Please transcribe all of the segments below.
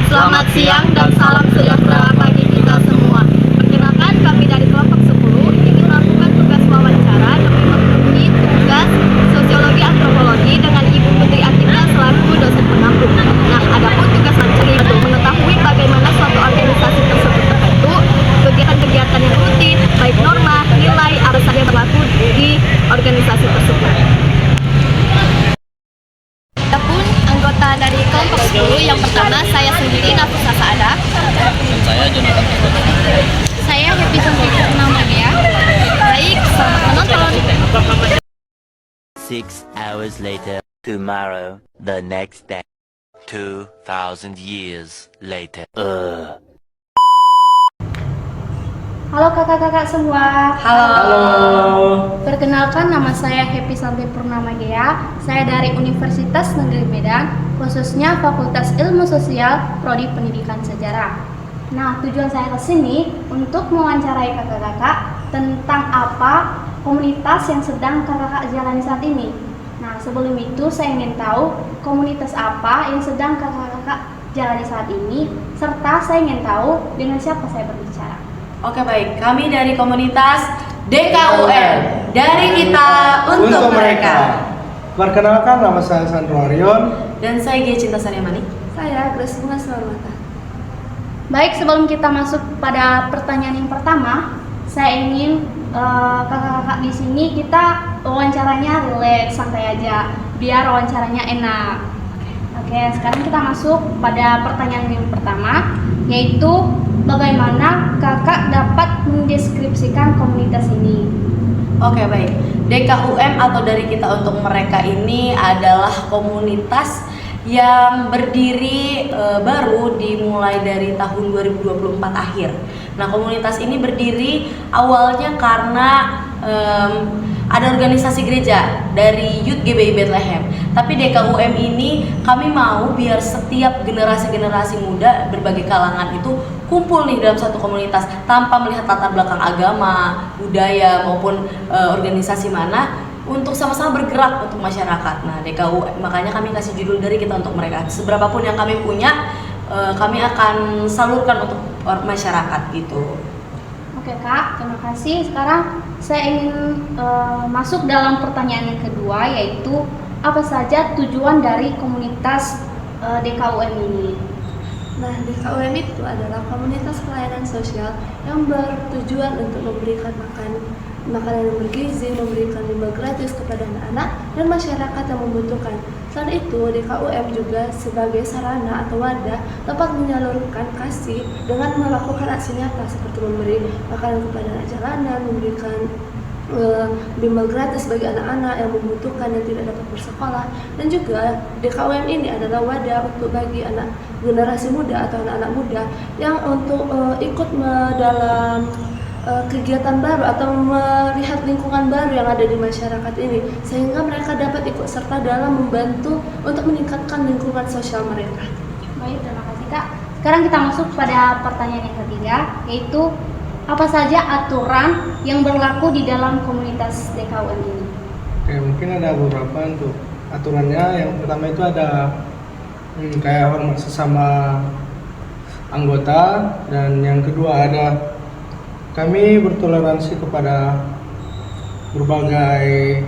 Selamat siang dan salam sejahtera bagi kita semua. Perkenalkan, kami dari kelompok 10 ingin melakukan tugas wawancara demi memenuhi tugas sosiologi antropologi dengan Ibu Putri Atika selaku dosen pengampu. Nah, adapun tugas wawancara itu mengetahui bagaimana suatu organisasi tersebut terbentuk, kegiatan-kegiatan yang rutin, baik norma, nilai, apa saja yang berlaku di organisasi tersebut. Adapun anggota dari kelompok 10 yang pertama, saya sendiri Nafisa Saada. Dan saya Jonathan Eko. Saya Happy Purnama ya. Baik, selamat menonton. 6 hours later, tomorrow, the next day, 2,000 years later. Halo kakak-kakak semua. Halo. Perkenalkan, nama saya Happy Santi Purnama Gea. Saya dari Universitas Negeri Medan, khususnya Fakultas Ilmu Sosial, Prodi Pendidikan Sejarah. Nah, tujuan saya ke sini untuk mewawancarai kakak-kakak tentang apa komunitas yang sedang kakak-kakak jalani saat ini. Nah, sebelum itu saya ingin tahu komunitas apa yang sedang kakak-kakak jalani saat ini, serta saya ingin tahu dengan siapa saya berbicara. Oke baik, kami dari komunitas DKUM, dari kita untuk mereka. Perkenalkan, nama saya Sandro Arion. Dan saya Gia Cinta Saryamani. Saya Grace Bunga Selamat. Baik, sebelum kita masuk pada pertanyaan yang pertama, saya ingin kakak-kakak di sini kita wawancaranya relax, santai aja, biar wawancaranya enak. Oke, sekarang kita masuk pada pertanyaan yang pertama, yaitu bagaimana kakak dapat mendeskripsikan komunitas ini? Oke baik, DKUM atau dari kita untuk mereka ini adalah komunitas yang berdiri baru dimulai dari tahun 2024 akhir. Nah, komunitas ini berdiri awalnya karena ada organisasi gereja dari Youth GBI Bethlehem. Tapi DKUM ini kami mau biar setiap generasi-generasi muda berbagai kalangan itu kumpul nih dalam satu komunitas tanpa melihat latar belakang agama, budaya maupun organisasi mana, untuk sama-sama bergerak untuk masyarakat. Nah, DKUM makanya kami kasih judul dari kita untuk mereka. Seberapapun yang kami punya, kami akan salurkan untuk masyarakat gitu. Oke Kak, terima kasih. Sekarang saya ingin masuk dalam pertanyaan yang kedua, yaitu apa saja tujuan dari komunitas DKUM ini? Nah, DKUM itu adalah komunitas pelayanan sosial yang bertujuan untuk memberikan makanan yang bergizi, memberikan limbah gratis kepada anak-anak dan masyarakat yang membutuhkan. Selain itu, DKUM juga sebagai sarana atau wadah dapat menyalurkan kasih dengan melakukan aksi nyata seperti memberi makanan kepada anak jalanan, memberikan bimbel gratis bagi anak-anak yang membutuhkan yang tidak dapat bersekolah. Dan juga DKUM ini adalah wadah untuk bagi anak generasi muda atau anak-anak muda yang untuk ikut dalam kegiatan baru atau melihat lingkungan baru yang ada di masyarakat ini, sehingga mereka dapat ikut serta dalam membantu untuk meningkatkan lingkungan sosial mereka. Baik, terima kasih Kak. Sekarang kita masuk pada pertanyaan yang ketiga, yaitu apa saja aturan yang berlaku di dalam komunitas DKUM ini? Oke, mungkin ada beberapa untuk aturannya. Yang pertama itu ada kayak hormat sesama anggota, dan yang kedua ada kami bertoleransi kepada berbagai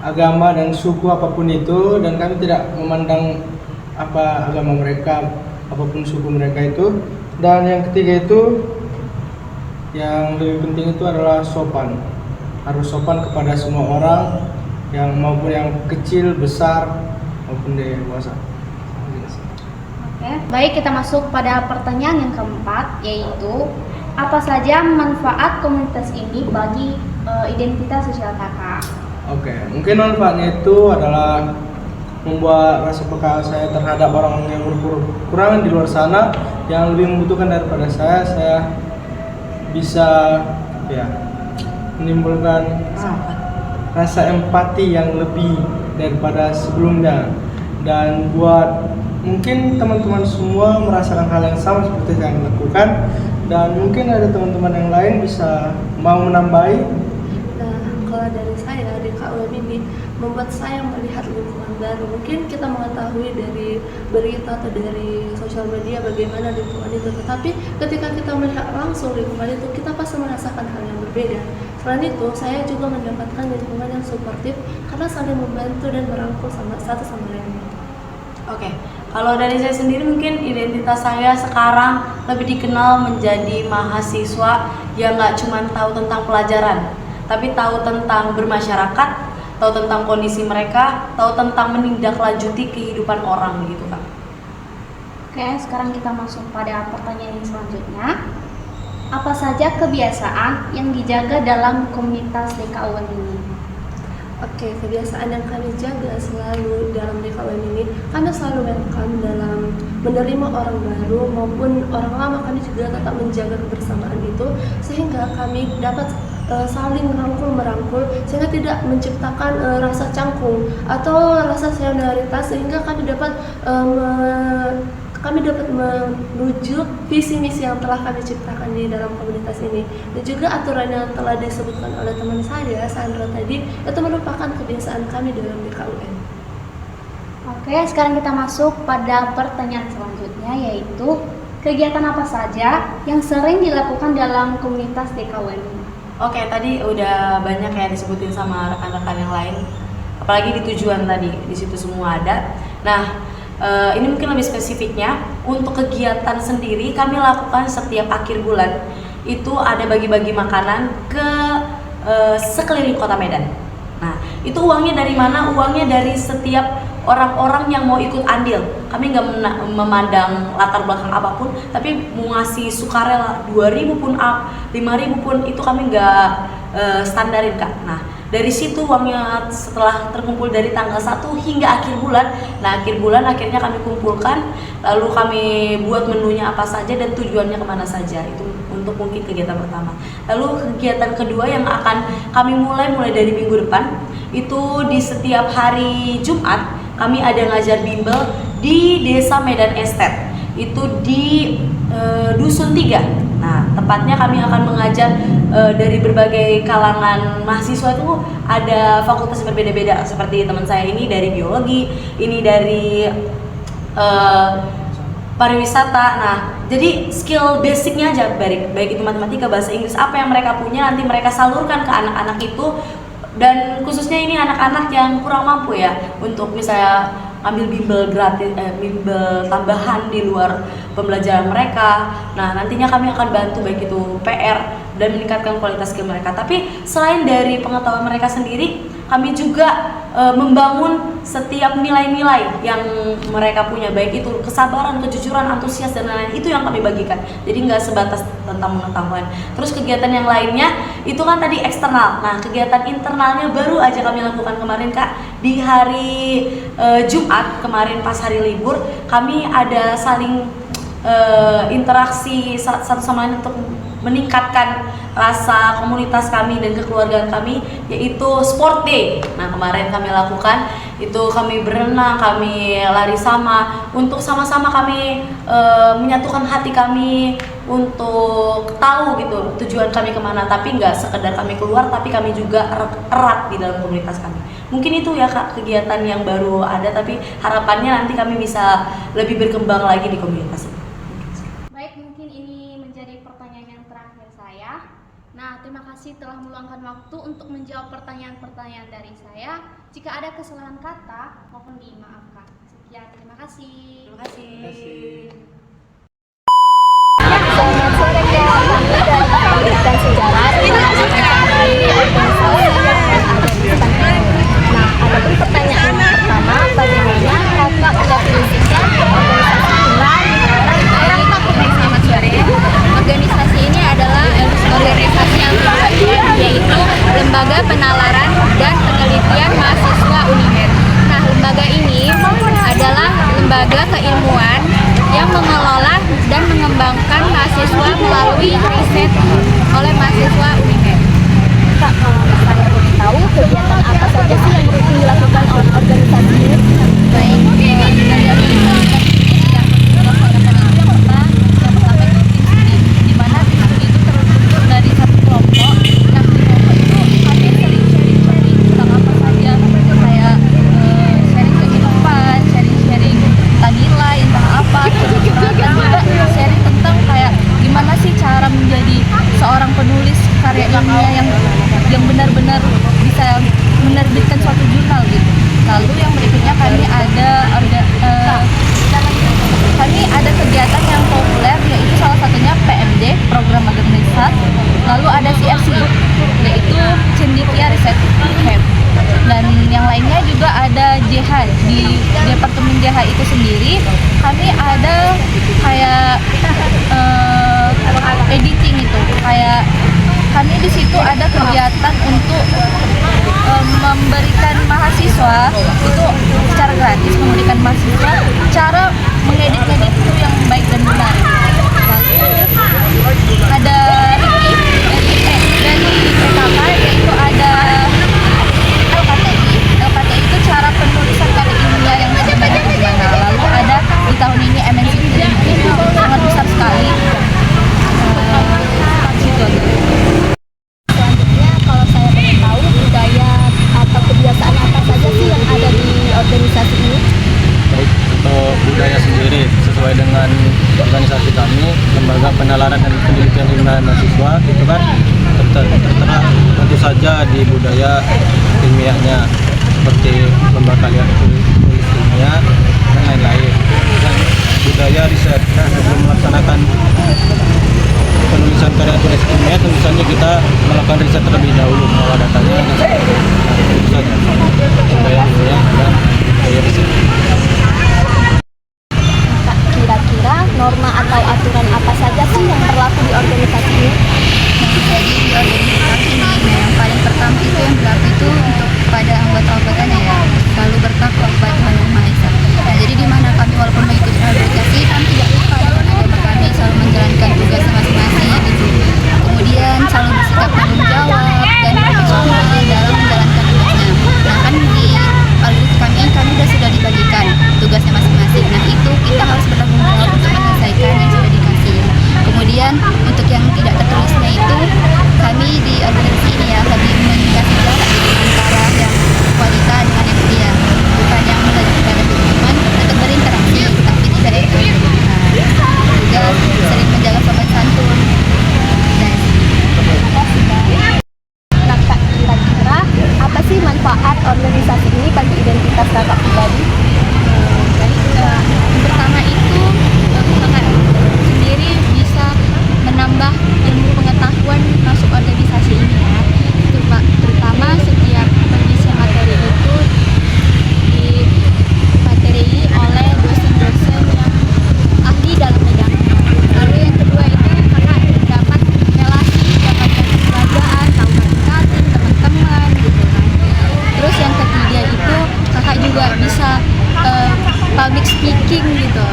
agama dan suku apapun itu, dan kami tidak memandang apa agama mereka, apapun suku mereka itu. Dan yang ketiga itu, yang lebih penting itu adalah sopan. Harus sopan kepada semua orang, yang maupun yang kecil, besar maupun dewasa. Oke, baik, kita masuk pada pertanyaan yang keempat, yaitu apa saja manfaat komunitas ini bagi identitas sosial kakak? Oke, mungkin manfaatnya itu adalah membuat rasa peka saya terhadap orang yang berkekurangan di luar sana yang lebih membutuhkan daripada saya bisa menimbulkan rasa empati yang lebih daripada sebelumnya. Dan buat mungkin teman-teman semua merasakan hal yang sama seperti yang saya lakukan, dan mungkin ada teman-teman yang lain bisa mau menambahi. Nah, kalau dari saya, DKUM ini membuat saya melihat lingkungan baru. Mungkin kita mengetahui dari berita atau dari sosial media bagaimana lingkungan itu, tetapi ketika kita melihat langsung lingkungan itu, kita pasti merasakan hal yang berbeda. Selain itu, saya juga mendapatkan lingkungan yang suportif karena saling membantu dan merangkul satu sama lain. Oke, kalau dari saya sendiri mungkin identitas saya sekarang lebih dikenal menjadi mahasiswa yang nggak cuma tahu tentang pelajaran, tapi tahu tentang bermasyarakat, tahu tentang kondisi mereka, tahu tentang menindaklanjuti kehidupan orang gitu Kak. Oke, sekarang kita masuk pada pertanyaan yang selanjutnya. Apa saja kebiasaan yang dijaga dalam komunitas DKUN ini? Oke, kebiasaan yang kami jaga selalu dalam DKUN ini, kami selalu welcome dalam menerima orang baru maupun orang lama. Kami juga tetap menjaga kebersamaan itu sehingga kami dapat saling merangkul sehingga tidak menciptakan rasa canggung atau rasa senioritas, sehingga kami dapat menuju visi misi yang telah kami ciptakan di dalam komunitas ini. Dan juga aturan yang telah disebutkan oleh teman saya, Sandra tadi, itu merupakan kebiasaan kami dalam DKUN. Oke, sekarang kita masuk pada pertanyaan selanjutnya, yaitu kegiatan apa saja yang sering dilakukan dalam komunitas DKUN ini? Oke, tadi udah banyak ya disebutin sama rekan-rekan yang lain, apalagi di tujuan tadi, di situ semua ada. Nah, ini mungkin lebih spesifiknya untuk kegiatan sendiri kami lakukan setiap akhir bulan itu ada bagi-bagi makanan ke sekeliling kota Medan. Nah, itu uangnya dari mana? Uangnya dari setiap orang-orang yang mau ikut andil. Kami nggak memandang latar belakang apapun, tapi mau ngasih sukarela 2.000 pun, 5.000 pun, itu kami nggak standarin Kak. Nah, dari situ uangnya setelah terkumpul dari tanggal 1 hingga akhir bulan. Nah, akhir bulan akhirnya kami kumpulkan, lalu kami buat menunya apa saja dan tujuannya kemana saja. Itu untuk mungkin kegiatan pertama. Lalu kegiatan kedua yang akan kami mulai dari minggu depan, itu di setiap hari Jumat kami ada ngajar bimbel di Desa Medan Estate. Itu di Dusun 3. Nah, tepatnya kami akan mengajar dari berbagai kalangan mahasiswa. Itu ada fakultas berbeda-beda, seperti teman saya ini dari biologi, ini dari pariwisata. Nah, jadi skill basicnya aja, baik itu matematika, bahasa Inggris, apa yang mereka punya nanti mereka salurkan ke anak-anak itu. Dan khususnya ini anak-anak yang kurang mampu ya, untuk misalnya ambil bimbel gratis, bimbel tambahan di luar pembelajaran mereka. Nah, nantinya kami akan bantu baik itu PR dan meningkatkan kualitas skill mereka. Tapi selain dari pengetahuan mereka sendiri, kami juga membangun setiap nilai-nilai yang mereka punya, baik itu kesabaran, kejujuran, antusias, dan lain-lain. Itu yang kami bagikan. Jadi nggak sebatas tentang pengetahuan. Terus kegiatan yang lainnya itu kan tadi eksternal. Nah, kegiatan internalnya baru aja kami lakukan kemarin Kak. Di hari Jumat kemarin pas hari libur, kami ada saling interaksi satu sama lain untuk meningkatkan rasa komunitas kami dan kekeluargaan kami, yaitu sport day. Nah, kemarin kami lakukan itu, kami berenang, kami lari sama, untuk sama-sama kami menyatukan hati kami untuk tahu gitu tujuan kami kemana. Tapi nggak sekedar kami keluar, tapi kami juga erat di dalam komunitas kami. Mungkin itu ya Kak, kegiatan yang baru ada, tapi harapannya nanti kami bisa lebih berkembang lagi di komunitas ini. Baik, mungkin ini menjadi pertanyaan yang terakhir saya. Nah, terima kasih telah meluangkan waktu untuk menjawab pertanyaan-pertanyaan dari saya. Jika ada kesalahan kata, mohon dimaafkan. Sekian, terima kasih. Terima kasih. Selamat sore Kak, kami dari Pendidikan Sejarah dan mencari organisasi yang ada di depan. Nah, adapun pertanyaan yang pertama, bagaimana Kakak mendefinisikan organisasi nilai? Selamat sore. Organisasi ini adalah organisasi yang terbagian, yaitu Lembaga Penalaran dan Penelitian Mahasiswa UNIMED. Nah, lembaga ini adalah lembaga keilmuan yang mengelola dan mengembangkan mahasiswa melalui riset oleh mahasiswa UNIMED. Kak, kalau saya boleh tahu kegiatan apa saja sih yang rutin dilakukan oleh organisasi ini? Baik, di mana studi itu terbentuk dari satu kelompok. Nah, di kelompok itu kami sering sharing tentang apa saja, kayak sharing kami di situ ada kegiatan untuk memberikan mahasiswa itu secara gratis, memberikan mahasiswa cara mengedit itu yang baik dan benar. Lalu ada Ricky dari PKK, yaitu ada LKTI itu cara penulisan kata ilmiah yang sebenarnya gimana. Lalu ada di tahun ini MNC itu sangat besar sekali. Situ aja. Selanjutnya kalau saya boleh tahu budaya atau kebiasaan apa saja sih yang ada di organisasi ini? Baik, untuk budaya sendiri sesuai dengan organisasi kami, Lembaga Penalaran dan Penelitian Ilmiah Mahasiswa, itu kan tertera tentu saja di budaya ilmiahnya seperti pembakaran tulis ilmiah dan lain-lain. Dan budaya riset, sebelum melaksanakan penulisan karya tulis ilmiah, tentu saja kita melakukan riset terlebih dahulu, mengolah datanya, tentu saja budaya ilmiah dan budaya riset. Kira-kira norma atau aturan apa saja sih yang berlaku di organisasi ini? Jadi di organisasi ini yang paling pertama itu yang berlaku itu untuk pada anggota-anggotanya ya, selalu bertakwa kepada Tuhan Yang Maha Esa. Nah, jadi di mana kami walaupun mengikuti organisasi, kami tidak lupa dengan agama kami, selalu menjalankan tugas masing-masing gitu. Kemudian selalu bersikap tanggung jawab dan profesional dalam menjalankan tugasnya. Nah, kan di organisasi kami sudah dibagikan tugasnya masing-masing. Nah, itu kita harus bertanggung jawab untuk menyelesaikan yang sudah dikasih. Kemudian untuk yang tidak tertulisnya itu, kami di organisasi ini ya lebih mengindikasi jarak antara yang wanita dengan yang pria, bukan yang belajar berhubungan, tetap berinteraksi tapi tidak itu juga sering menjaga sopan santun. Nah Kak, kira-kira apa sih manfaat organisasi ini bagi identitas kakak pribadi? Jadi yang pertama itu kakak sendiri bisa menambah ilmu pengetahuan masuk organisasi ini ya. Itu Pak, terutama setiap pengisian materi itu dimateri oleh dosen-dosen yang ahli dalam bidangnya. Lalu yang kedua itu kakak dapat relasi, dapat kekeluargaan, tahu tingkatin teman-teman gitu kan. Terus yang ketiga itu kakak juga bisa public speaking gitu.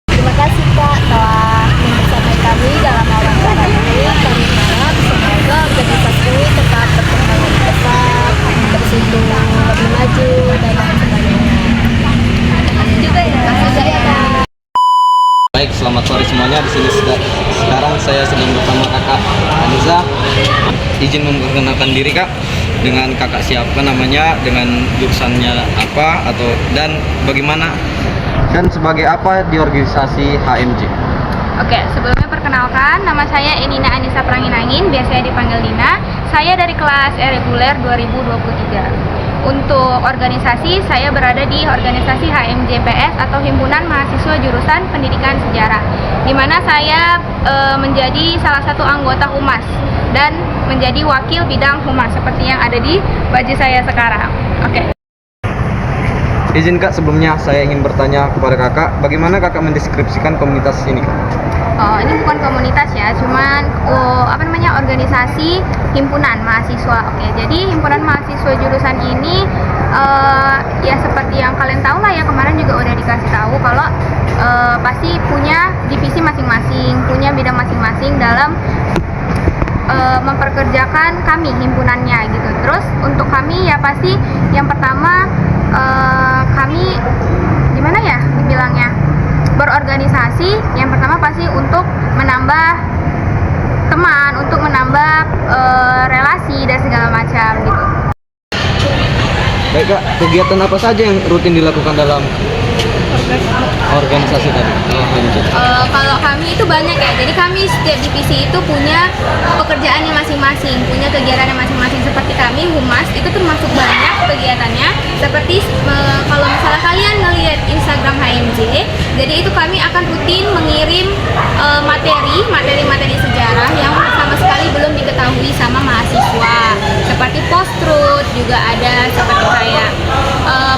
Terima kasih Kak telah membersamai kami dalam wawancara ini. Kami harap semoga organisasi ini tetap berkembang lebih pesat, bersitu lebih maju dan lain sebagainya. Juga ya. Baik, selamat sore semuanya. Di sini sekarang saya sedang bersama kakak Aniza. Izin memperkenalkan diri kak. Dengan kakak siapa namanya, dengan jurusannya apa atau dan bagaimana dan sebagai apa di organisasi HMJ. Oke, sebelumnya perkenalkan, nama saya Enina Anissa Pranginangin, biasanya dipanggil Dina. Saya dari kelas E reguler 2023. Untuk organisasi, saya berada di organisasi HMJPS atau Himpunan Mahasiswa Jurusan Pendidikan Sejarah, di mana saya menjadi salah satu anggota Humas dan menjadi wakil bidang Humas seperti yang ada di baju saya sekarang. Oke. Izin kak, sebelumnya saya ingin bertanya kepada kakak, bagaimana kakak mendeskripsikan komunitas ini kak? Oh, ini bukan komunitas ya, cuman organisasi himpunan mahasiswa. Oke, jadi himpunan mahasiswa jurusan ini ya seperti yang kalian tahu lah ya, kemarin juga udah dikasih tahu kalau pasti punya divisi masing-masing, punya bidang masing-masing dalam memperkerjakan kami himpunannya gitu. Terus untuk kami ya pasti yang pertama kami gimana ya dibilangnya, berorganisasi yang pertama pasti untuk menambah teman, untuk menambah relasi dan segala macam gitu. Baik kak, kegiatan apa saja yang rutin dilakukan dalam organisasi tadi? Kalau kami itu banyak ya, jadi kami setiap divisi itu punya pekerjaannya masing-masing, punya kegiatannya masing-masing. Seperti kami Humas itu termasuk banyak kegiatannya. Seperti kalau misalnya kalian ngelihat Instagram HMJ, jadi itu kami akan rutin mengirim materi sejarah yang sama sekali belum diketahui sama mahasiswa. Seperti post-truth juga ada, seperti kayak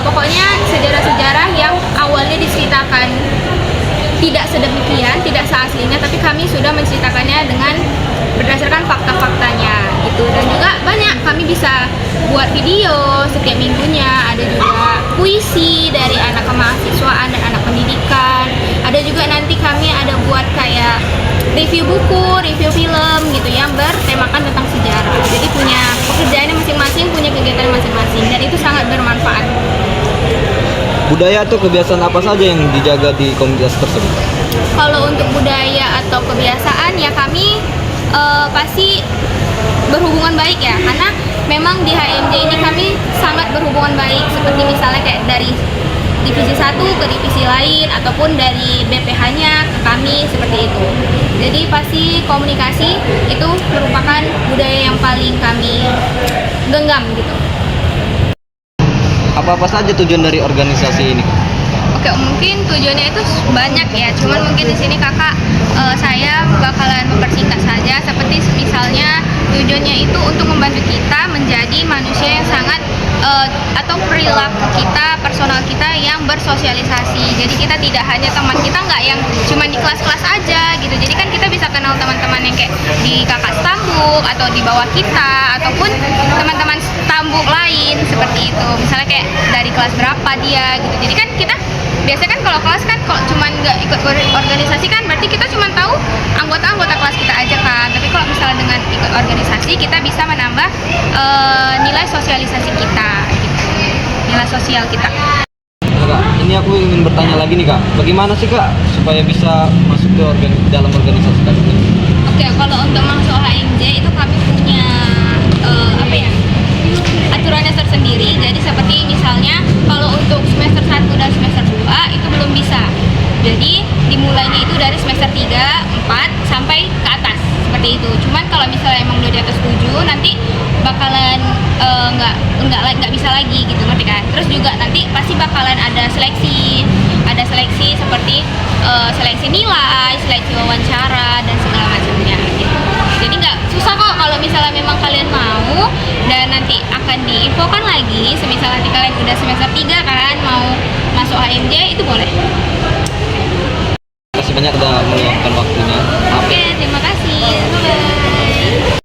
pokoknya sejarah-sejarah yang awalnya diceritakan tidak sedemikian, tidak seaslinya, tapi kami sudah menceritakannya dengan berdasarkan fakta-faktanya gitu. Dan juga banyak kami bisa buat video setiap minggunya, ada juga puisi dari anak kemahasiswaan dan anak pendidikan, ada juga nanti kami ada buat kayak review buku, review film gitu yang bertemakan tentang sejarah. Jadi punya pekerjaannya masing-masing, punya kegiatan masing-masing, dan itu sangat bermanfaat. Budaya atau kebiasaan apa saja yang dijaga di komunitas tersebut? Kalau untuk budaya atau kebiasaan ya kami pasti berhubungan baik ya, karena memang di HMJ ini kami sangat berhubungan baik, seperti misalnya kayak dari divisi 1 ke divisi lain ataupun dari BPH-nya ke kami, seperti itu. Jadi pasti komunikasi itu merupakan budaya yang paling kami genggam gitu. Apa-apa saja tujuan dari organisasi ini? Oke, mungkin tujuannya itu banyak ya. Cuman mungkin di sini kakak saya bakalan mempersingkat saja. Seperti misalnya tujuannya itu untuk membantu kita menjadi manusia yang sangat atau perilaku kita, personal kita yang bersosialisasi. Jadi kita tidak hanya teman kita nggak yang cuma di kelas-kelas aja gitu. Jadi kan kita bisa kenal teman-teman yang kayak di kakak stambuk atau di bawah kita ataupun teman-teman stambuk lain seperti itu. Misalnya kayak dari kelas berapa dia gitu. Jadi kan kita biasanya kan kalau kelas kan kalau cuma nggak ikut organisasi kan berarti kita cuma tahu anggota-anggota kelas kita aja kan. Tapi kalau misalnya dengan ikut organisasi kita bisa menambah nilai sosialisasi kita gitu. Nilai sosial kita. Kak, ini aku ingin bertanya lagi nih Kak, bagaimana sih Kak supaya bisa masuk ke dalam organisasi Kak ini? Oke, kalau untuk masuk HMJ itu kami punya aturannya tersendiri. Jadi seperti misalnya kalau untuk semester 1 dan semester 2 itu belum bisa. Jadi dimulainya itu dari semester 3, 4 sampai ke atas seperti itu. Cuman kalau misalnya emang udah di atas 7 nanti bakalan nggak bisa lagi gitu, ngerti kan? Terus juga nanti pasti bakalan ada seleksi seperti seleksi nilai, seleksi wawancara dan segala macamnya gitu. Jadi nggak susah kok kalau misalnya memang kalian mau, dan nanti akan diinfokan lagi. Semisal nanti kalian udah semester 3 kan mau masuk HMJ itu boleh. Terima kasih banyak udah meluangkan waktunya. Oke, terima kasih. Bye-bye.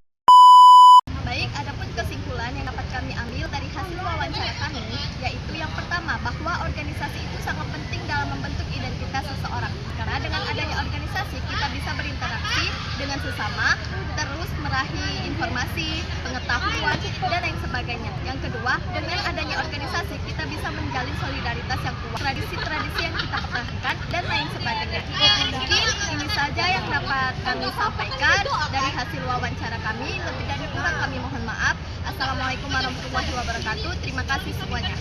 Baik, adapun kesimpulan yang dapat kami ambil dari hasil wawancara kami, yaitu yang pertama, bahwa organisasi itu sangat penting dalam membentuk identitas seseorang. Karena dengan adanya organisasi, kita bisa berinteraksi dengan sesama, terus meraih informasi, pengetahuan, dan lain sebagainya. Yang kedua, dengan adanya organisasi, kita bisa menjalin solidaritas yang kuat, tradisi-tradisi yang kita pertahankan, dan lain sebagainya. Mungkin ini saja yang dapat kami sampaikan dari hasil wawancara kami. Lebih dari kurang kami mohon maaf. Assalamualaikum warahmatullahi wabarakatuh. Terima kasih semuanya.